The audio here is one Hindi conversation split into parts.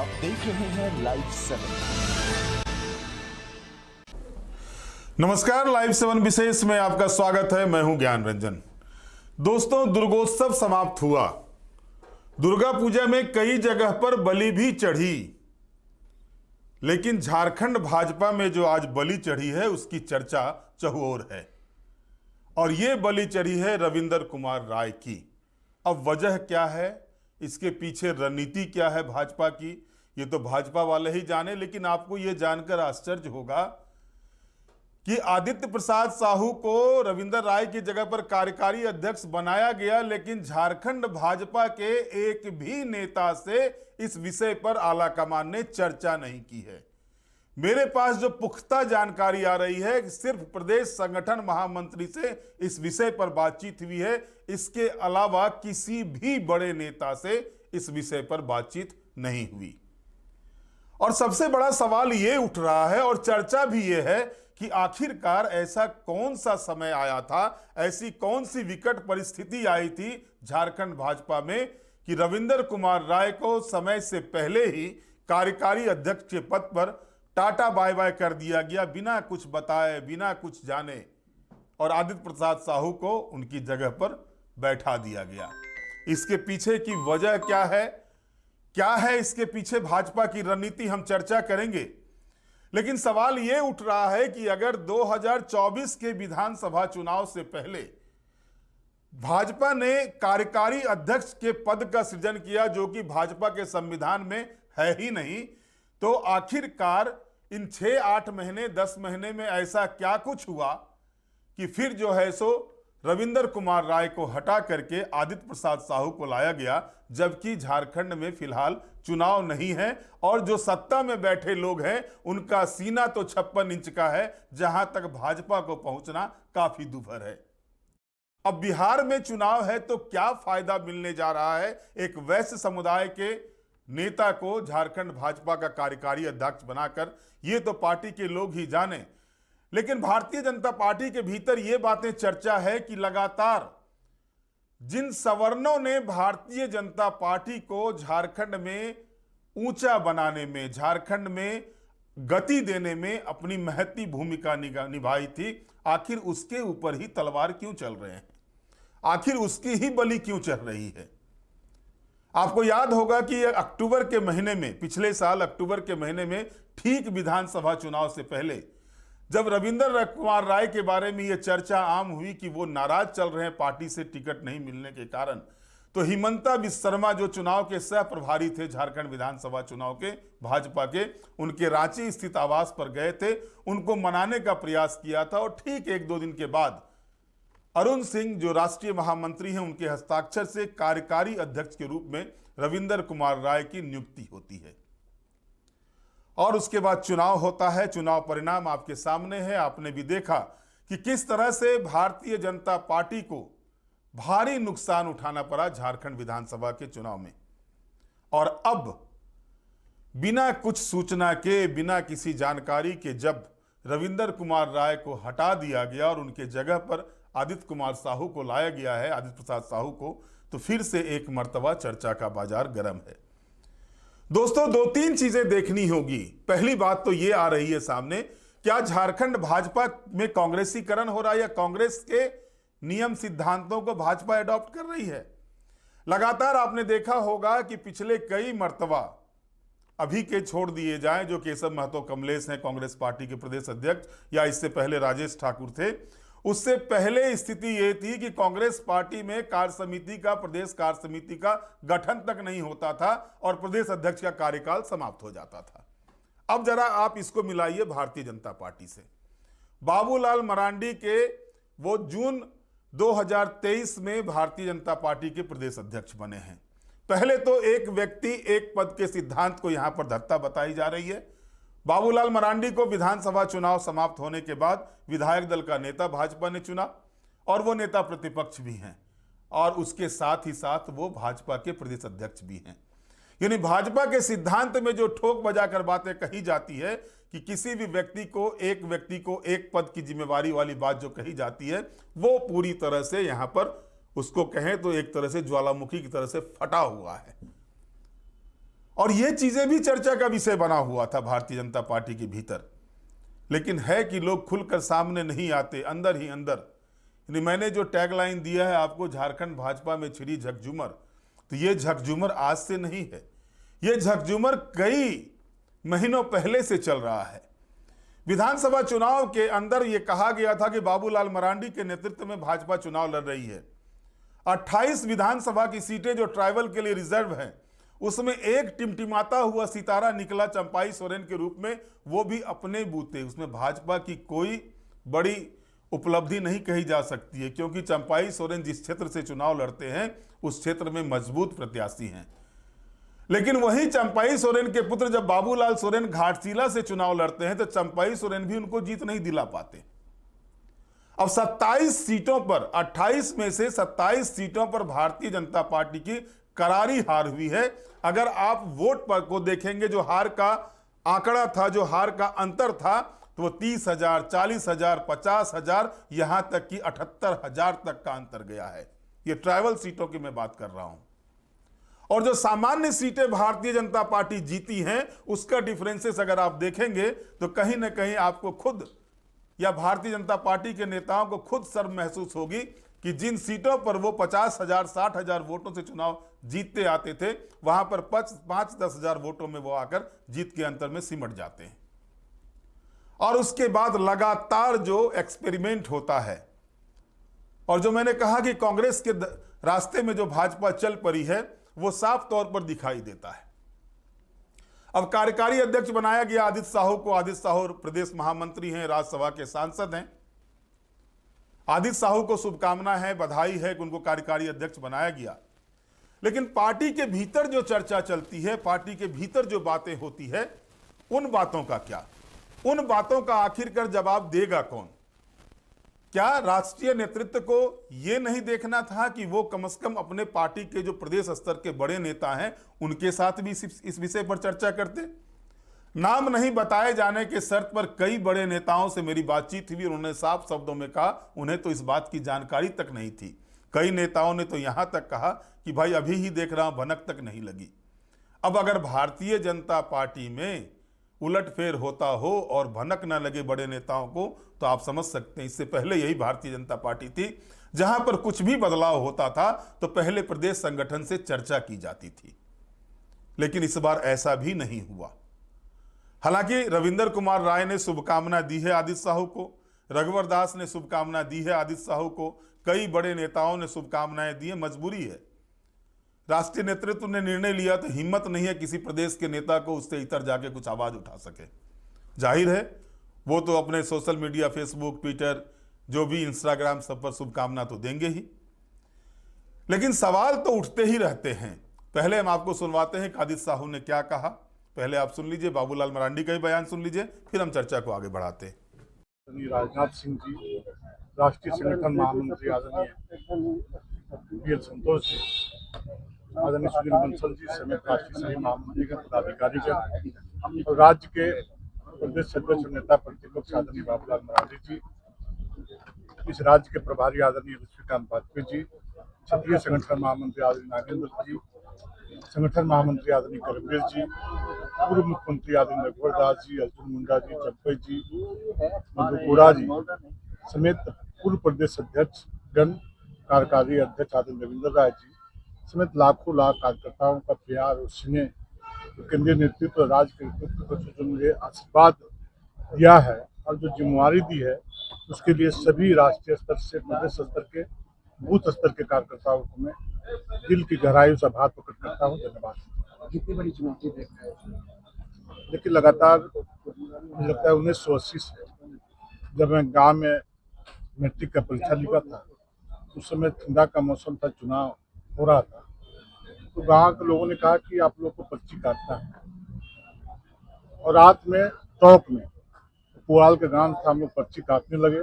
आप देख रहे हैं लाइव 7। नमस्कार, लाइव 7 विशेष में आपका स्वागत है। मैं हूं ज्ञान रंजन। दोस्तों, दुर्गोत्सव समाप्त हुआ। दुर्गा पूजा में कई जगह पर बलि भी चढ़ी, लेकिन झारखंड भाजपा में जो आज बलि चढ़ी है उसकी चर्चा चहुओर है। और ये बलि चढ़ी है रविंदर कुमार राय की। अब वजह क्या है, इसके पीछे रणनीति क्या है भाजपा की, ये तो भाजपा वाले ही जाने। लेकिन आपको ये जानकर आश्चर्य होगा कि आदित्य प्रसाद साहू को रविंदर राय की जगह पर कार्यकारी अध्यक्ष बनाया गया, लेकिन झारखंड भाजपा के एक भी नेता से इस विषय पर आलाकमान ने चर्चा नहीं की है। मेरे पास जो पुख्ता जानकारी आ रही है कि सिर्फ प्रदेश संगठन महामंत्री से इस विषय पर बातचीत हुई है, इसके अलावा किसी भी बड़े नेता से इस विषय पर बातचीत नहीं हुई। और सबसे बड़ा सवाल ये उठ रहा है और चर्चा भी ये है कि आखिरकार ऐसा कौन सा समय आया था, ऐसी कौन सी विकट परिस्थिति आई थी झारखंड भाजपा में कि रविंदर कुमार राय को समय से पहले ही कार्यकारी अध्यक्ष के पद पर टाटा बाय बाय कर दिया गया, बिना कुछ बताए, बिना कुछ जाने, और आदित्य प्रसाद साहू को उनकी जगह पर बैठा दिया गया। इसके पीछे की वजह क्या है इसके पीछे भाजपा की रणनीति, हम चर्चा करेंगे। लेकिन सवाल यह उठ रहा है कि अगर 2024 के विधानसभा चुनाव से पहले भाजपा ने कार्यकारी अध्यक्ष के पद का सृजन किया, जो कि भाजपा के संविधान में है ही नहीं, तो आखिरकार इन 6-8 महीने 10 महीने में ऐसा क्या कुछ हुआ कि फिर जो है सो रविंदर कुमार राय को हटा करके आदित्य प्रसाद साहू को लाया गया, जबकि झारखंड में फिलहाल चुनाव नहीं है और जो सत्ता में बैठे लोग हैं उनका सीना तो 56 इंच का है, जहां तक भाजपा को पहुंचना काफी दूभर है। अब बिहार में चुनाव है तो क्या फायदा मिलने जा रहा है एक वैश्य समुदाय के नेता को झारखंड भाजपा का कार्यकारी अध्यक्ष बनाकर, ये तो पार्टी के लोग ही जाने। लेकिन भारतीय जनता पार्टी के भीतर ये बातें चर्चा है कि लगातार जिन सवर्णों ने भारतीय जनता पार्टी को झारखंड में ऊंचा बनाने में, झारखंड में गति देने में अपनी महती भूमिका निभाई थी, आखिर उसके ऊपर ही तलवार क्यों चल रहे हैं, आखिर उसकी ही बलि क्यों चढ़ रही है। आपको याद होगा कि अक्टूबर के महीने में, पिछले साल अक्टूबर के महीने में, ठीक विधानसभा चुनाव से पहले, जब रविंदर कुमार राय के बारे में यह चर्चा आम हुई कि वो नाराज चल रहे हैं पार्टी से टिकट नहीं मिलने के कारण, तो हिमंता बिस्वा शर्मा जो चुनाव के सह प्रभारी थे झारखंड विधानसभा चुनाव के भाजपा के, उनके रांची स्थित आवास पर गए थे, उनको मनाने का प्रयास किया था। और ठीक 1-2 दिन के बाद अरुण सिंह जो राष्ट्रीय महामंत्री हैं, उनके हस्ताक्षर से कार्यकारी अध्यक्ष के रूप में रविंदर कुमार राय की नियुक्ति होती है। और उसके बाद चुनाव होता है। चुनाव परिणाम आपके सामने है। आपने भी देखा कि किस तरह से भारतीय जनता पार्टी को भारी नुकसान उठाना पड़ा झारखंड विधानसभा के चुनाव में। और अब बिना कुछ सूचना के, बिना किसी जानकारी के जब रविंदर कुमार राय को हटा दिया गया और उनके जगह पर आदित्य कुमार साहू को लाया गया है, आदित्य प्रसाद साहू को, तो फिर से एक मर्तबा चर्चा का बाजार गर्म है। दोस्तों, 2-3 चीजें देखनी होगी। पहली बात तो ये आ रही है सामने, क्या झारखंड भाजपा में कांग्रेसीकरण हो रहा है या कांग्रेस के नियम सिद्धांतों को भाजपा अडॉप्ट कर रही है। लगातार आपने देखा होगा कि पिछले कई मर्तबा, अभी के छोड़ दिए जाएं जो केशव महतो कमलेश हैं कांग्रेस पार्टी के प्रदेश अध्यक्ष, या इससे पहले राजेश ठाकुर थे, उससे पहले स्थिति यह थी कि कांग्रेस पार्टी में कार्य समिति का, प्रदेश कार्य समिति का गठन तक नहीं होता था और प्रदेश अध्यक्ष का कार्यकाल समाप्त हो जाता था। अब जरा आप इसको मिलाइए भारतीय जनता पार्टी से। बाबूलाल मरांडी के वो जून 2023 में भारतीय जनता पार्टी के प्रदेश अध्यक्ष बने हैं। पहले तो एक व्यक्ति एक पद के सिद्धांत को यहां पर धरता बताई जा रही है। बाबूलाल मरांडी को विधानसभा चुनाव समाप्त होने के बाद विधायक दल का नेता भाजपा ने चुना और वो नेता प्रतिपक्ष भी हैं और उसके साथ ही साथ वो भाजपा के प्रदेश अध्यक्ष भी हैं। यानी भाजपा के सिद्धांत में जो ठोक बजाकर बातें कही जाती है कि किसी भी व्यक्ति को एक पद की जिम्मेवारी वाली बात जो कही जाती है, वो पूरी तरह से यहां पर उसको कहें तो एक तरह से ज्वालामुखी की तरह से फटा हुआ है। और ये चीजें भी चर्चा का विषय बना हुआ था भारतीय जनता पार्टी के भीतर। लेकिन है कि लोग खुलकर सामने नहीं आते, अंदर ही अंदर। मैंने जो टैगलाइन दिया है आपको, झारखंड भाजपा में छिड़ी झकझूमर, तो ये झकझूमर आज से नहीं है, ये झकझूमर कई महीनों पहले से चल रहा है। विधानसभा चुनाव के अंदर यह कहा गया था कि बाबूलाल मरांडी के नेतृत्व में भाजपा चुनाव लड़ रही है। 28 विधानसभा की सीटें जो ट्राइबल के लिए रिजर्व हैं, उसमें एक टिमटिमाता हुआ सितारा निकला चंपाई सोरेन के रूप में, वो भी अपने बूते। उसमें भाजपा की कोई बड़ी उपलब्धि नहीं कही जा सकती है, क्योंकि चंपाई सोरेन जिस क्षेत्र से चुनाव लड़ते हैं उस क्षेत्र में मजबूत प्रत्याशी हैं। लेकिन वही चंपाई सोरेन के पुत्र जब बाबूलाल सोरेन घाटशिला से चुनाव लड़ते हैं तो चंपाई सोरेन भी उनको जीत नहीं दिला पाते। अब 27 सीटों पर, 28 में से 27 सीटों पर भारतीय जनता पार्टी की करारी हार हुई है। अगर आप वोट पर को देखेंगे, जो हार का आंकड़ा था, जो हार का अंतर था, तो वो 30,000, 40,000, 50,000, यहां तक कि 78,000 तक का अंतर गया है। ये ट्राइबल सीटों की मैं बात कर रहा हूं। और जो सामान्य सीटें भारतीय जनता पार्टी जीती हैं, उसका डिफरेंसेस अगर आप देखेंगे तो कहीं ना कहीं आपको खुद या भारतीय जनता पार्टी के नेताओं को खुद शर्म महसूस होगी कि जिन सीटों पर वो 50,000, 60,000 वोटों से चुनाव जीतते आते थे, वहां पर 5-10 हजार वोटों में वो आकर जीत के अंतर में सिमट जाते हैं। और उसके बाद लगातार जो एक्सपेरिमेंट होता है, और जो मैंने कहा कि कांग्रेस के रास्ते में जो भाजपा चल पड़ी है, वो साफ तौर पर दिखाई देता है। अब कार्यकारी अध्यक्ष बनाया गया आदित्य साहू को। आदित्य साहू प्रदेश महामंत्री हैं, राज्यसभा के सांसद हैं। आदित्य साहू को शुभकामना है, बधाई है कि उनको कार्यकारी अध्यक्ष बनाया गया। लेकिन पार्टी के भीतर जो चर्चा चलती है, पार्टी के भीतर जो बातें होती है, उन बातों का क्या, उन बातों का आखिरकार जवाब देगा कौन? क्या राष्ट्रीय नेतृत्व को यह नहीं देखना था कि वो कम से कम अपने पार्टी के जो प्रदेश स्तर के बड़े नेता हैं उनके साथ भी इस विषय पर चर्चा करते? नाम नहीं बताए जाने के शर्त पर कई बड़े नेताओं से मेरी बातचीत हुई, उन्होंने साफ शब्दों में कहा उन्हें तो इस बात की जानकारी तक नहीं थी। कई नेताओं ने तो यहां तक कहा कि भाई अभी ही देख रहा हूं, भनक तक नहीं लगी। अब अगर भारतीय जनता पार्टी में उलटफेर होता हो और भनक न लगे बड़े नेताओं को, तो आप समझ सकते हैं इससे पहले यही भारतीय जनता पार्टी थी जहां पर कुछ भी बदलाव होता था तो पहले प्रदेश संगठन से चर्चा की जाती थी। लेकिन इस बार ऐसा भी नहीं हुआ। हालांकि रविंदर कुमार राय ने शुभकामना दी है आदित्य साहू को, रघुवर दास ने शुभकामना दी है आदित्य साहू को, कई बड़े नेताओं ने शुभकामनाएं दी है। मजबूरी है, राष्ट्रीय नेतृत्व ने निर्णय लिया तो हिम्मत नहीं है किसी प्रदेश के नेता को उससे इतर जाके कुछ आवाज उठा सके। जाहिर है वो तो अपने सोशल मीडिया, फेसबुक, ट्विटर, जो भी इंस्टाग्राम, सब पर शुभकामना तो देंगे ही। लेकिन सवाल तो उठते ही रहते हैं। पहले हम आपको सुनवाते हैं कि आदित्य साहू ने क्या कहा। पहले आप सुन लीजिए, बाबूलाल मरांडी का ही बयान सुन लीजिए, फिर हम चर्चा को आगे बढ़ाते हैं। राजनाथ सिंह जी, राष्ट्रीय संगठन महामंत्री आदरणीय पीएल संतोष जी, आदरणीय सुनील बंसल जी समेत राष्ट्रीय सही महामंत्री के पदाधिकारी और राज्य के प्रदेश अध्यक्ष नेता प्रतिपक्ष आदरणीय बाबूलाल मरांडी जी, इस राज्य के प्रभारी आदरणीय लक्ष्मीकांत वाजपेयी जी, क्षेत्रीय संगठन महामंत्री आदरणीय नागेंद्र जी, संगठन महामंत्री आदरणीय करमवीर जी, पूर्व मुख्यमंत्री आदरणीय रघुवर दास जी, अर्जुन मुंडा जी, चप्पई जी, मधुपुरा जी समेत पूर्व प्रदेश अध्यक्ष गण, कार्यकारी अध्यक्ष आदरणीय रविंद्र राय जी समेत लाखों लाख कार्यकर्ताओं का प्यार और स्नेह, केंद्रीय नेतृत्व, राज्य के नेतृत्व को जो मुझे आशीर्वाद दिया है और जो जिम्मेवारी दी है, उसके लिए सभी राष्ट्रीय स्तर से प्रदेश स्तर के, बूथ स्तर के कार्यकर्ताओं को मैं दिल की गहराई से आभार प्रकट करता हूँ। धन्यवाद। कितनी बड़ी चुनौती देख रहे हैं? लेकिन लगातार मुझे लगता है 1980 से जब मैं गांव में मैट्रिक का परीक्षा लिखा था, उस समय ठंडा का मौसम था, चुनाव हो रहा था, तो गांव के लोगों ने कहा कि आप लोग को पर्ची काटना है। और रात में चौक में पुआल के गांव से हम लोग पर्ची काटने लगे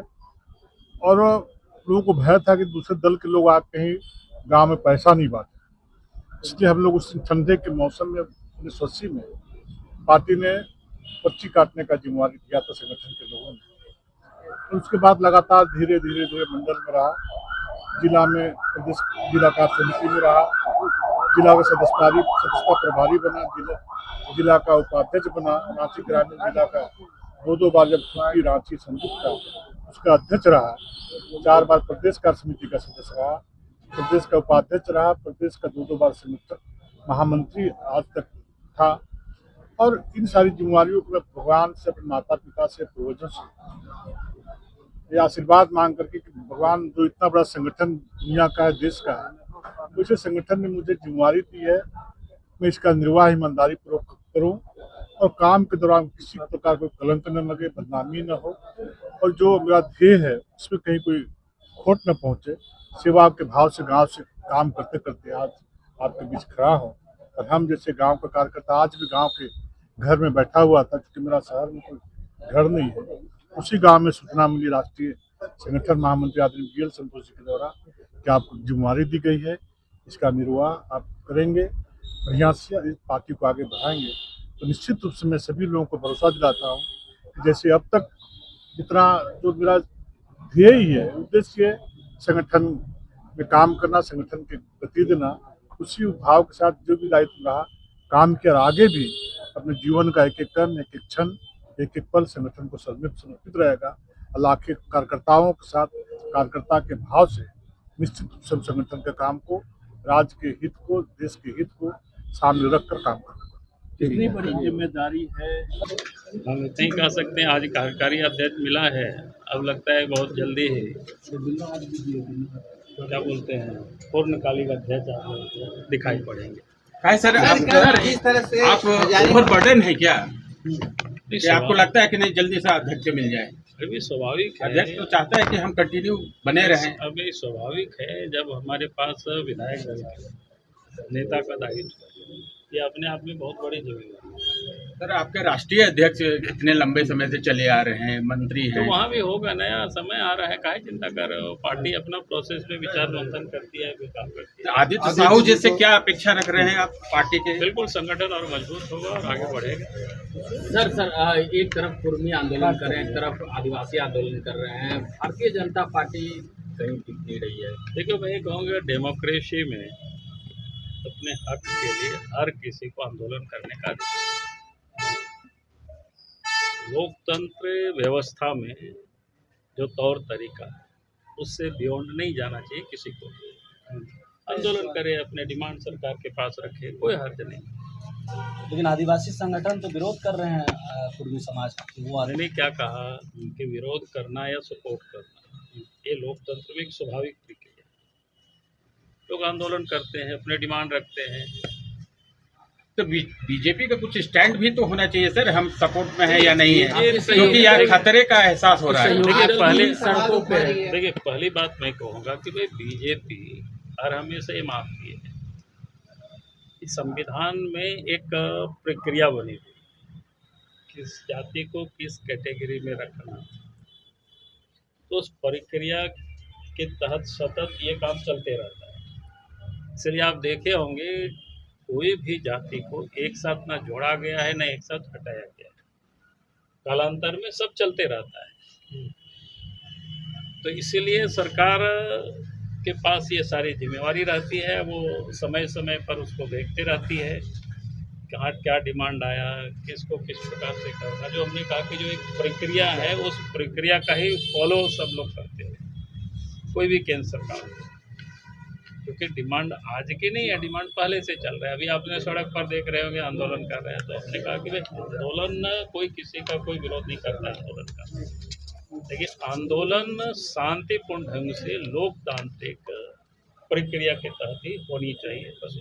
और लोगों को भय था कि दूसरे दल के लोग आके कहीं गांव में पैसा नहीं बांटे। इसलिए हम लोग उस ठंडे के मौसम में 1980 में पार्टी ने पर्ची काटने का जिम्मेवारी दिया था संगठन के लोगों ने। और उसके बाद लगातार धीरे धीरे मंडल में रहा, जिला में प्रदेश जिला कार्य समिति में रहा जिला का सदस्यता प्रभारी बना, जिला का उपाध्यक्ष बना, रांची ग्रामीण जिला का दो बार जब छुट्टी रांची संयुक्त का उसका अध्यक्ष रहा, 4 बार प्रदेश कार्य समिति का सदस्य रहा, प्रदेश का उपाध्यक्ष रहा, प्रदेश का दो बार संयुक्त महामंत्री आज तक था। और इन सारी जिम्मेवारियों को मैं भगवान से, अपने माता पिता से, पूर्वजों से ये आशीर्वाद मांग करके कि भगवान जो इतना बड़ा संगठन दुनिया का है, देश का है, तो इस संगठन ने मुझे जिम्मेवारी दी है, मैं इसका निर्वाह ईमानदारी पूर्वक करूं और काम के दौरान किसी प्रकार कोई कलंक न लगे, बदनामी न हो, और जो मेरा ध्येय है उसमें कहीं कोई खोट न पहुंचे। सेवा के भाव से गांव से काम करते करते आज आपके बीच खड़ा हूं। और हम जैसे गांव का कार्यकर्ता आज भी गांव के घर में बैठा हुआ था, क्योंकि मेरा शहर में कोई घर नहीं है। उसी गांव में सूचना मिली राष्ट्रीय संगठन महामंत्री आदरणीय BL संतोष जी के द्वारा कि आपको जिम्मेवारी दी गई है, इसका निर्वाह आप करेंगे, बढ़िया से इस पार्टी को आगे बढ़ाएंगे। तो निश्चित रूप से मैं सभी लोगों को भरोसा दिलाता हूँ कि जैसे अब तक जितना जो मेरा ध्येय है, उद्देश्य संगठन में काम करना, संगठन के गति देना, उसी भाव के साथ जो भी दायित्व रहा काम किया, आगे भी अपने जीवन का एक एक कर्म, एक एक क्षण, एक एक पल संगठन को समर्पित रहेगा। अल्लाह के कार्यकर्ताओं के साथ, कार्यकर्ता के भाव से निश्चित रूप से संगठन के काम को, राज्य के हित को, देश के हित को सामने रखकर काम करना। कितनी बड़ी जिम्मेदारी है? हम इतना ही कह सकते हैं, आज कार्यकारी अध्यक्ष मिला है, अब लगता है बहुत जल्दी ही क्या बोलते हैं पूर्णकालिक अध्यक्ष दिखाई पड़ेंगे। सर आप ओवर बर्डन है क्या कि आपको लगता है कि नहीं जल्दी से अध्यक्ष मिल जाए? अभी स्वाभाविक है, अध्यक्ष तो चाहता है कि हम कंटिन्यू बने रहें। अभी स्वाभाविक है, जब हमारे पास विधायक दल के नेता का दायित्व, ये अपने आप में बहुत बड़ी जिम्मेदारी है। सर आपके राष्ट्रीय अध्यक्ष इतने लंबे समय से चले आ रहे हैं, मंत्री तो हैं, वहाँ भी होगा, नया समय आ रहा है, काहे चिंता कर रहे हो? पार्टी अपना प्रोसेस में विचार मंथन करती है, फिर काम करती है। आदित्य साहू जी से क्या अपेक्षा रख रहे हैं आप पार्टी के? बिल्कुल संगठन और मजबूत होगा और आगे बढ़ेगा। सर एक तरफ कुर्मी आंदोलन कर रहे हैं, एक तरफ आदिवासी आंदोलन कर रहे हैं, भारतीय जनता पार्टी कहीं टिक नहीं रही है। देखिए मैं ये कहूँगा, डेमोक्रेसी में अपने हक के लिए हर किसी को आंदोलन करने का अधिकार है। लोकतंत्र व्यवस्था में जो तौर तरीका है उससे बियॉन्ड नहीं जाना चाहिए किसी को। आंदोलन करे, अपने डिमांड सरकार के पास रखे, कोई हर्ज नहीं। लेकिन आदिवासी संगठन तो विरोध कर रहे हैं कुर्मी समाज का, वो मैंने क्या कहा कि विरोध करना या सपोर्ट करना, ये लोकतंत्र में एक स्वाभाविक प्रक्रिया। लोग आंदोलन करते हैं, अपने डिमांड रखते हैं। तो बीजेपी का कुछ स्टैंड भी तो होना चाहिए सर, हम सपोर्ट में है या नहीं है, क्योंकि यार खतरे का एहसास हो रहा है। देखिए पहली बात मैं कहूँगा कि भाई बीजेपी हर हमेशा ये मानती है कि संविधान में एक प्रक्रिया बनी हुई, किस जाति को किस कैटेगरी में रखना, तो उस प्रक्रिया के तहत सतत ये काम चलते रहता है। इसलिए आप देखे होंगे कोई भी जाति को एक साथ ना जोड़ा गया है, ना एक साथ हटाया गया है, कालांतर में सब चलते रहता है। तो इसीलिए सरकार के पास ये सारी जिम्मेवारी रहती है, वो समय समय पर उसको देखते रहती है कहाँ क्या डिमांड आया, किसको किस प्रकार से करना। जो हमने कहा कि जो एक प्रक्रिया है, उस प्रक्रिया का ही फॉलो सब लोग करते हैं, कोई भी केंद्र सरकार हो, क्योंकि डिमांड आज की नहीं है, डिमांड पहले से चल रहा है। अभी आपने सड़क पर देख रहे होंगे आंदोलन कर रहे हैं, तो हमने कहा कि भाई आंदोलन कोई किसी का कोई विरोध नहीं करता आंदोलन का, लेकिन आंदोलन शांतिपूर्ण ढंग से लोकतांत्रिक प्रक्रिया के तहत ही होनी चाहिए। बस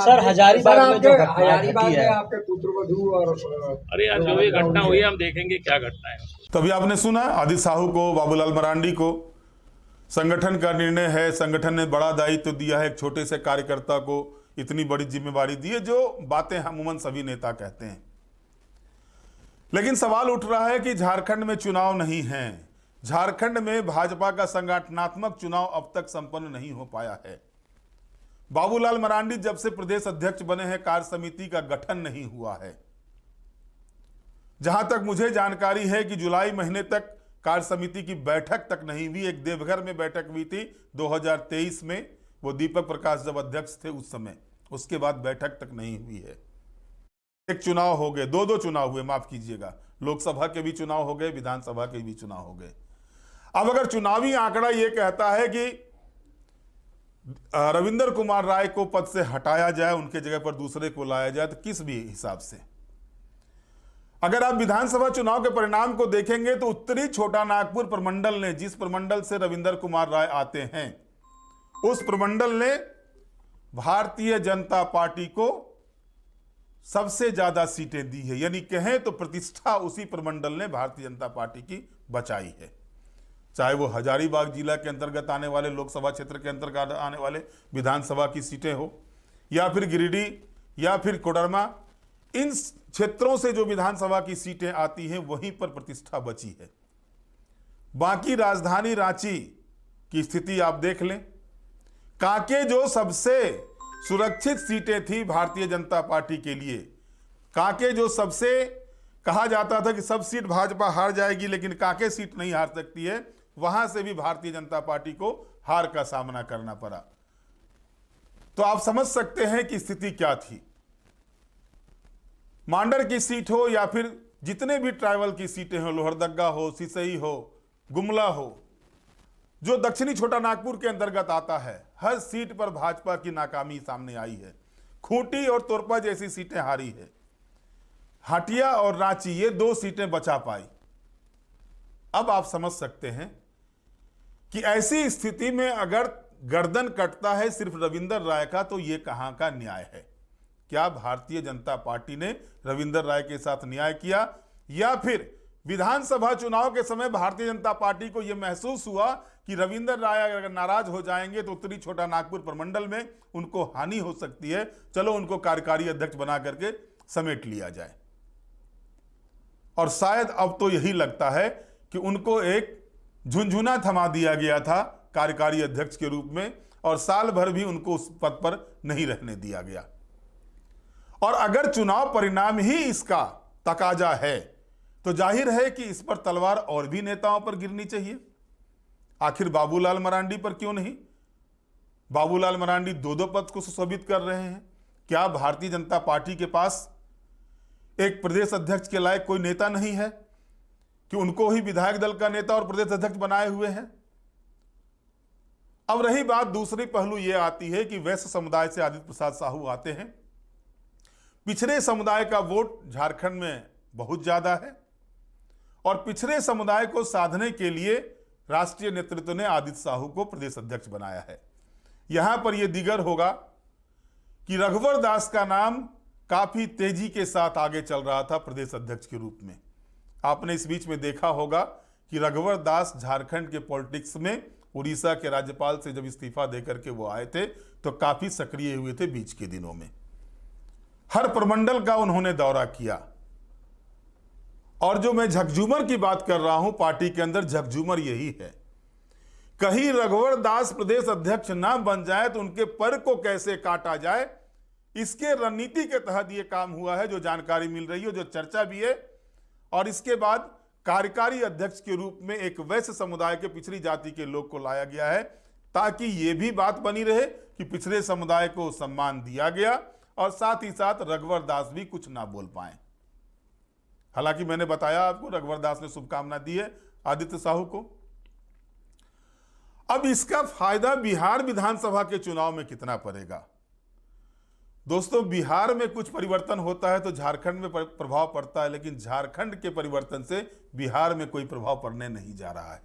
सर हजारीबाग में जो घटना घटी है, आपके पुत्रवधू और अरे यार जो भी घटना हुई है हम देखेंगे क्या घटना है। तभी आपने सुना आदित्य साहू को, बाबूलाल मरांडी को। संगठन का निर्णय है, संगठन ने बड़ा दायित्व दिया है, एक छोटे से कार्यकर्ता को इतनी बड़ी जिम्मेवारी दी है, जो बातें अमूमन सभी नेता कहते हैं। लेकिन सवाल उठ रहा है कि झारखंड में चुनाव नहीं है, झारखंड में भाजपा का संगठनात्मक चुनाव अब तक संपन्न नहीं हो पाया है। बाबूलाल मरांडी जब से प्रदेश अध्यक्ष बने हैं, कार्य समिति का गठन नहीं हुआ है। जहां तक मुझे जानकारी है कि जुलाई महीने तक कार्य समिति की बैठक तक नहीं हुई। एक देवघर में बैठक हुई थी 2023 में, वो दीपक प्रकाश जब अध्यक्ष थे उस समय, उसके बाद बैठक तक नहीं हुई है। एक चुनाव हो गए, दो चुनाव हुए, माफ कीजिएगा, लोकसभा के भी चुनाव हो गए, विधानसभा के भी चुनाव हो गए। अब अगर चुनावी आंकड़ा यह कहता है कि रविंदर कुमार राय को पद से हटाया जाए, उनके जगह पर दूसरे को लाया जाए, तो किस भी हिसाब से? अगर आप विधानसभा चुनाव के परिणाम को देखेंगे तो उत्तरी छोटा नागपुर प्रमंडल ने, जिस प्रमंडल से रविंदर कुमार राय आते हैं, उस प्रमंडल ने भारतीय जनता पार्टी को सबसे ज्यादा सीटें दी है। यानी कहें तो प्रतिष्ठा उसी प्रमंडल ने भारतीय जनता पार्टी की बचाई है। चाहे वो हजारीबाग जिला के अंतर्गत आने वाले, लोकसभा क्षेत्र के अंतर्गत आने वाले विधानसभा की सीटें हो, या फिर गिरिडीह या फिर कोडरमा, इन क्षेत्रों से जो विधानसभा की सीटें आती हैं वहीं पर प्रतिष्ठा बची है। बाकी राजधानी रांची की स्थिति आप देख लें, कांके जो सबसे सुरक्षित सीटें थी भारतीय जनता पार्टी के लिए, कांके जो सबसे कहा जाता था कि सब सीट भाजपा हार जाएगी लेकिन कांके सीट नहीं हार सकती है, वहां से भी भारतीय जनता पार्टी को हार का सामना करना पड़ा। तो आप समझ सकते हैं कि स्थिति क्या थी। मांडर की सीट हो या फिर जितने भी ट्राइबल की सीटें हो, लोहरदगा हो, सिसई हो, गुमला हो, जो दक्षिणी छोटा नागपुर के अंतर्गत आता है, हर सीट पर भाजपा की नाकामी सामने आई है। खूंटी और तोरपा जैसी सीटें हारी है। हटिया और रांची, ये 2 सीटें बचा पाई। अब आप समझ सकते हैं कि ऐसी स्थिति में अगर गर्दन कटता है सिर्फ रविंदर राय का, तो यह कहां का न्याय है? क्या भारतीय जनता पार्टी ने रविंदर राय के साथ न्याय किया, या फिर विधानसभा चुनाव के समय भारतीय जनता पार्टी को यह महसूस हुआ कि रविंदर राय अगर नाराज हो जाएंगे तो उत्तरी छोटा नागपुर प्रमंडल में उनको हानि हो सकती है, चलो उनको कार्यकारी अध्यक्ष बना करके समेट लिया जाए। और शायद अब तो यही लगता है कि उनको एक झुनझुना थमा दिया गया था कार्यकारी अध्यक्ष के रूप में, और साल भर भी उनको उस पद पर नहीं रहने दिया गया। और अगर चुनाव परिणाम ही इसका तकाजा है तो जाहिर है कि इस पर तलवार और भी नेताओं पर गिरनी चाहिए। आखिर बाबूलाल मरांडी पर क्यों नहीं? बाबूलाल मरांडी 2 पद को सुशोभित कर रहे हैं। क्या भारतीय जनता पार्टी के पास एक प्रदेश अध्यक्ष के लायक कोई नेता नहीं है कि उनको ही विधायक दल का नेता और प्रदेश अध्यक्ष बनाए हुए हैं? अब रही बात, दूसरी पहलू यह आती है कि वैश्य समुदाय से आदित्य प्रसाद साहू आते हैं। पिछड़े समुदाय का वोट झारखंड में बहुत ज्यादा है, और पिछड़े समुदाय को साधने के लिए राष्ट्रीय नेतृत्व ने आदित्य साहू को प्रदेश अध्यक्ष बनाया है। यहां पर यह दिगर होगा कि रघुवर दास का नाम काफी तेजी के साथ आगे चल रहा था प्रदेश अध्यक्ष के रूप में। आपने इस बीच में देखा होगा कि रघुवर दास झारखंड के पॉलिटिक्स में उड़ीसा के राज्यपाल से जब इस्तीफा देकर के वो आए थे तो काफी सक्रिय हुए थे बीच के दिनों में। हर प्रमंडल का उन्होंने दौरा किया। और जो मैं झकझूमर की बात कर रहा हूं, पार्टी के अंदर झकझूमर यही है, कहीं रघुवर दास प्रदेश अध्यक्ष ना बन जाए तो उनके पर को कैसे काटा जाए, इसके रणनीति के तहत यह काम हुआ है, जो जानकारी मिल रही है, जो चर्चा भी है। और इसके बाद कार्यकारी अध्यक्ष के रूप में एक वैश्य समुदाय के पिछड़ी जाति के लोग को लाया गया है, ताकि यह भी बात बनी रहे कि पिछड़े समुदाय को सम्मान दिया गया और साथ ही साथ रघुवर दास भी कुछ ना बोल पाए। हालांकि मैंने बताया आपको, रघुवर दास ने शुभकामना दी है आदित्य साहू को। अब इसका फायदा बिहार विधानसभा के चुनाव में कितना पड़ेगा? दोस्तों, बिहार में कुछ परिवर्तन होता है तो झारखंड में प्रभाव पड़ता है, लेकिन झारखंड के परिवर्तन से बिहार में कोई प्रभाव पड़ने नहीं जा रहा है।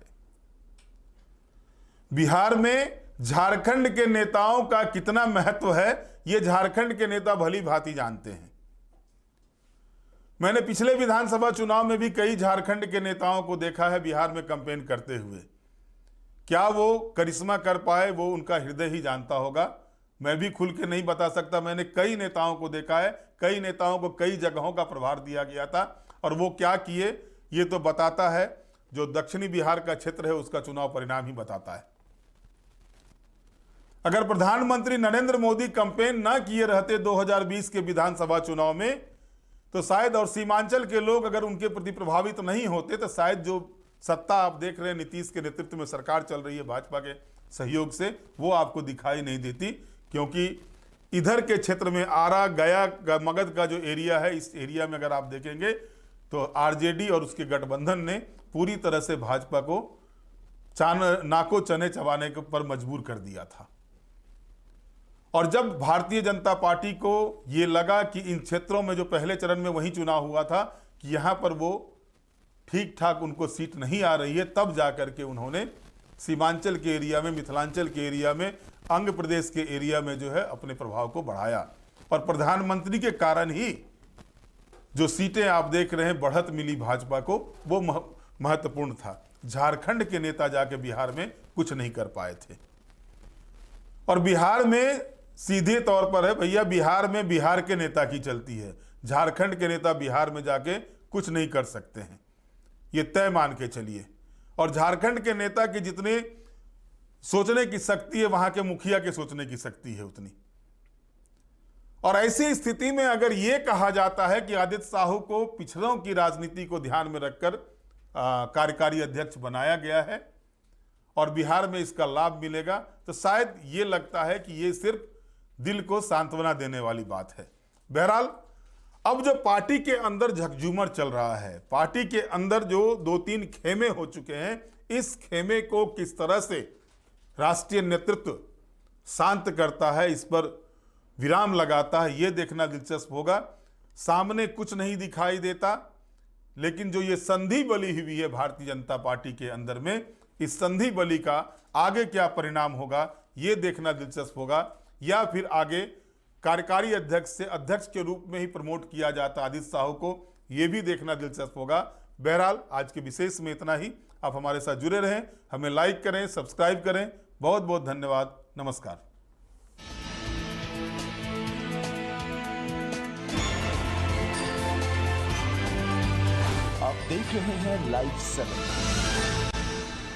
बिहार में झारखंड के नेताओं का कितना महत्व है, यह झारखंड के नेता भली भांति जानते हैं। मैंने पिछले विधानसभा चुनाव में भी कई झारखंड के नेताओं को देखा है बिहार में कैंपेन करते हुए। क्या वो करिश्मा कर पाए, वो उनका हृदय ही जानता होगा। मैं भी खुल के नहीं बता सकता। मैंने कई नेताओं को देखा है, कई नेताओं को कई जगहों का प्रभार दिया गया था, और वो क्या किए ये तो बताता है, जो दक्षिणी बिहार का क्षेत्र है उसका चुनाव परिणाम ही बताता है। अगर प्रधानमंत्री नरेंद्र मोदी कैंपेन ना किए रहते 2020 के विधानसभा चुनाव में, तो शायद, और सीमांचल के लोग अगर उनके प्रति प्रभावित नहीं होते, तो शायद जो सत्ता आप देख रहे हैं, नीतीश के नेतृत्व में सरकार चल रही है भाजपा के सहयोग से, वो आपको दिखाई नहीं देती, क्योंकि इधर के क्षेत्र में आरा, गया, मगध का जो एरिया है, इस एरिया में अगर आप देखेंगे तो आरजेडी और उसके गठबंधन ने पूरी तरह से भाजपा को नाको चने चबाने के पर मजबूर कर दिया था। और जब भारतीय जनता पार्टी को ये लगा कि इन क्षेत्रों में जो पहले चरण में वही चुनाव हुआ था कि यहां पर वो ठीक ठाक उनको सीट नहीं आ रही है, तब जाकर के उन्होंने सीमांचल के एरिया में, मिथिलांचल के एरिया में, अंग प्रदेश के एरिया में जो है अपने प्रभाव को बढ़ाया। और प्रधानमंत्री के कारण ही जो सीटें आप देख रहे हैं बढ़त मिली भाजपा को, वो महत्वपूर्ण था। झारखंड के नेता जाके बिहार में कुछ नहीं कर पाए थे। और बिहार में सीधे तौर पर है भैया, बिहार में बिहार के नेता की चलती है, झारखंड के नेता बिहार में जाके कुछ नहीं कर सकते हैं, ये तय मान के चलिए। और झारखंड के नेता की जितने सोचने की शक्ति है, वहां के मुखिया के सोचने की शक्ति है उतनी। और ऐसी स्थिति में अगर यह कहा जाता है कि आदित्य साहू को पिछड़ों की राजनीति को ध्यान में रखकर कार्यकारी अध्यक्ष बनाया गया है और बिहार में इसका लाभ मिलेगा, तो शायद ये लगता है कि ये सिर्फ दिल को सांत्वना देने वाली बात है। बहरहाल अब जो पार्टी के अंदर झकझूमर चल रहा है, पार्टी के अंदर जो 2-3 खेमे हो चुके हैं, इस खेमे को किस तरह से राष्ट्रीय नेतृत्व शांत करता है, इस पर विराम लगाता है, ये देखना दिलचस्प होगा। सामने कुछ नहीं दिखाई देता, लेकिन जो ये संधि बली हुई है भारतीय जनता पार्टी के अंदर में, इस संधि बली का आगे क्या परिणाम होगा, ये देखना दिलचस्प होगा। या फिर आगे कार्यकारी अध्यक्ष से अध्यक्ष के रूप में ही प्रमोट किया जाता आदित्य साहू को, ये भी देखना दिलचस्प होगा। बहरहाल आज के विशेष में इतना ही। आप हमारे साथ जुड़े रहें, हमें लाइक करें, सब्सक्राइब करें। बहुत बहुत धन्यवाद। नमस्कार। आप देख रहे हैं लाइव 7।